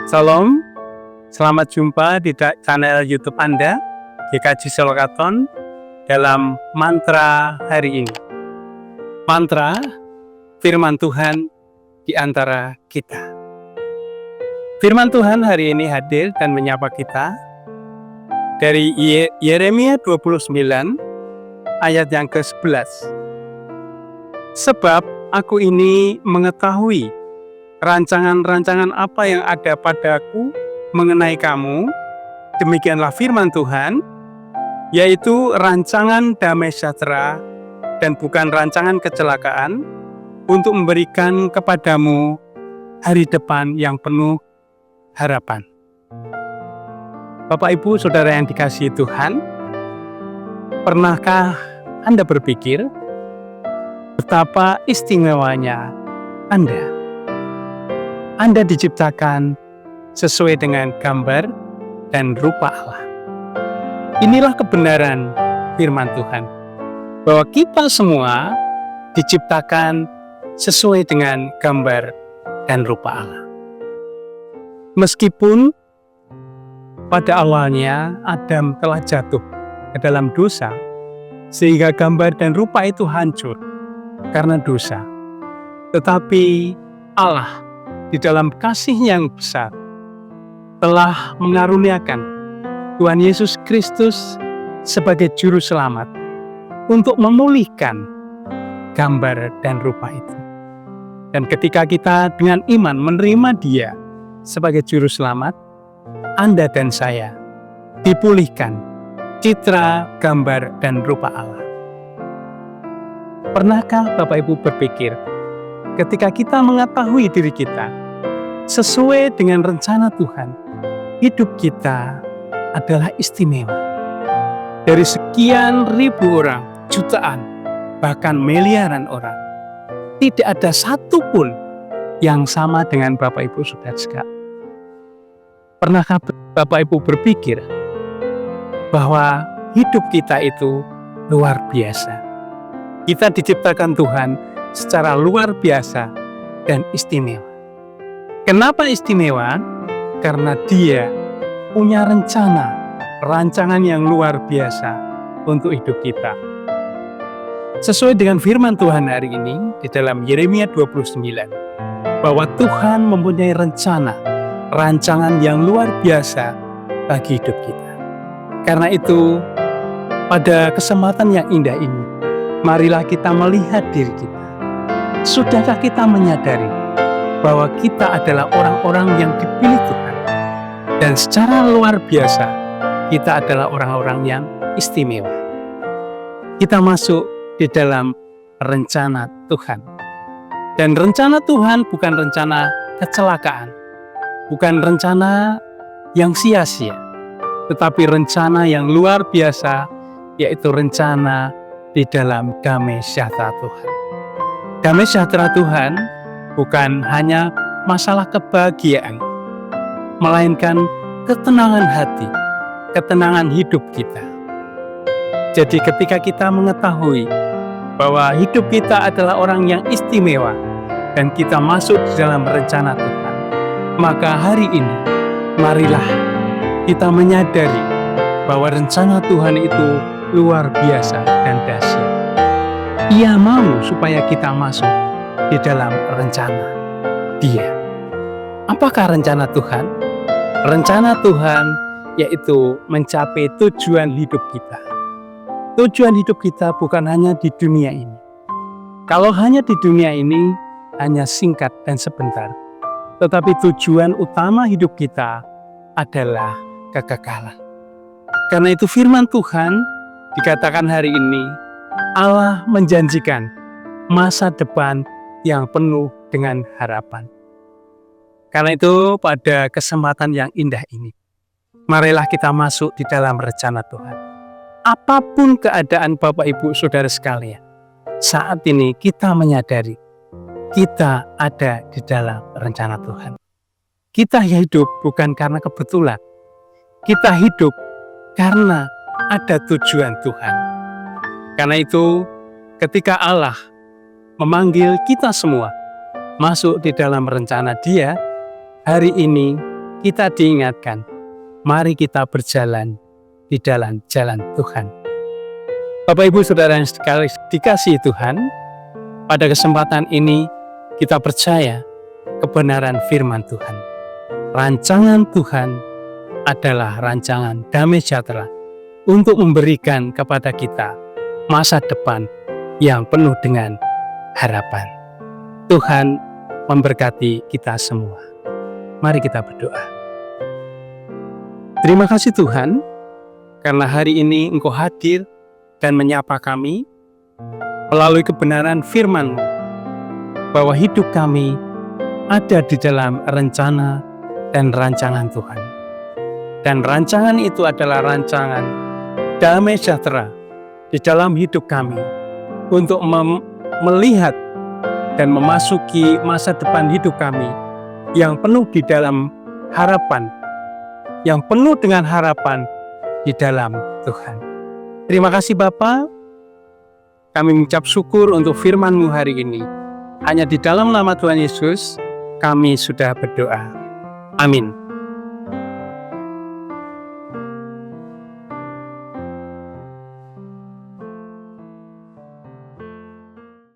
Salam, selamat jumpa di channel YouTube Anda, GKJ Solokaton, dalam mantra hari ini. Mantra firman Tuhan di antara kita. Firman Tuhan hari ini hadir dan menyapa kita dari Yeremia 29 ayat yang ke-11. Sebab aku ini mengetahui rancangan-rancangan apa yang ada padaku mengenai kamu, demikianlah firman Tuhan, yaitu rancangan damai sejahtera dan bukan rancangan kecelakaan, untuk memberikan kepadamu hari depan yang penuh harapan. Bapak, Ibu, Saudara yang dikasihi Tuhan, pernahkah Anda berpikir betapa istimewanya Anda? Anda diciptakan sesuai dengan gambar dan rupa Allah. Inilah kebenaran firman Tuhan, bahwa kita semua diciptakan sesuai dengan gambar dan rupa Allah. Meskipun pada awalnya Adam telah jatuh ke dalam dosa, sehingga gambar dan rupa itu hancur karena dosa, tetapi Allah di dalam kasih-Nya yang besar telah mengaruniakan Tuhan Yesus Kristus sebagai juru selamat untuk memulihkan gambar dan rupa itu. Dan ketika kita dengan iman menerima Dia sebagai juru selamat, Anda dan saya dipulihkan citra, gambar, dan rupa Allah. Pernahkah Bapak Ibu berpikir, ketika kita mengetahui diri kita sesuai dengan rencana Tuhan, hidup kita adalah istimewa. Dari sekian ribu orang, jutaan, bahkan miliaran orang, tidak ada satupun yang sama dengan Bapak Ibu Saudara sekalian. Pernahkah Bapak Ibu berpikir bahwa hidup kita itu luar biasa? Kita diciptakan Tuhan secara luar biasa dan istimewa. Kenapa istimewa? Karena Dia punya rancangan yang luar biasa untuk hidup kita. Sesuai dengan firman Tuhan hari ini di dalam Yeremia 29, bahwa Tuhan mempunyai rancangan yang luar biasa bagi hidup kita. Karena itu, pada kesempatan yang indah ini, marilah kita melihat diri kita. Sudahkah kita menyadari bahwa kita adalah orang-orang yang dipilih Tuhan? Dan secara luar biasa, kita adalah orang-orang yang istimewa. Kita masuk di dalam rencana Tuhan. Dan rencana Tuhan bukan rencana kecelakaan, bukan rencana yang sia-sia, tetapi rencana yang luar biasa, yaitu rencana di dalam damai sejahtera Tuhan. Damai sejahtera Tuhan bukan hanya masalah kebahagiaan, melainkan ketenangan hati, ketenangan hidup kita. Jadi ketika kita mengetahui bahwa hidup kita adalah orang yang istimewa dan kita masuk di dalam rencana Tuhan, maka hari ini marilah kita menyadari bahwa rencana Tuhan itu luar biasa dan dahsyat. Ia mau supaya kita masuk di dalam rencana Dia. Apakah rencana Tuhan? Rencana Tuhan yaitu mencapai tujuan hidup kita. Tujuan hidup kita bukan hanya di dunia ini. Kalau hanya di dunia ini, hanya singkat dan sebentar. Tetapi tujuan utama hidup kita adalah kekekalan. Karena itu firman Tuhan dikatakan hari ini, Allah menjanjikan masa depan yang penuh dengan harapan. Karena itu pada kesempatan yang indah ini, marilah kita masuk di dalam rencana Tuhan. Apapun keadaan Bapak Ibu Saudara sekalian, saat ini kita menyadari kita ada di dalam rencana Tuhan. Kita hidup bukan karena kebetulan. Kita hidup karena ada tujuan Tuhan. Karena itu, ketika Allah memanggil kita semua masuk di dalam rencana Dia, hari ini kita diingatkan, mari kita berjalan di dalam jalan Tuhan. Bapak Ibu Saudara yang sekali dikasihi Tuhan, pada kesempatan ini kita percaya kebenaran firman Tuhan. Rancangan Tuhan adalah rancangan damai sejahtera untuk memberikan kepada kita masa depan yang penuh dengan harapan. Tuhan memberkati kita semua. Mari kita berdoa. Terima kasih Tuhan, karena hari ini Engkau hadir dan menyapa kami melalui kebenaran firman-Mu, bahwa hidup kami ada di dalam rencana dan rancangan Tuhan. Dan rancangan itu adalah rancangan damai sejahtera di dalam hidup kami untuk melihat dan memasuki masa depan hidup kami yang penuh di dalam harapan, yang penuh dengan harapan di dalam Tuhan. Terima kasih Bapa. Kami mengucap syukur untuk firman-Mu hari ini. Hanya di dalam nama Tuhan Yesus kami sudah berdoa. Amin.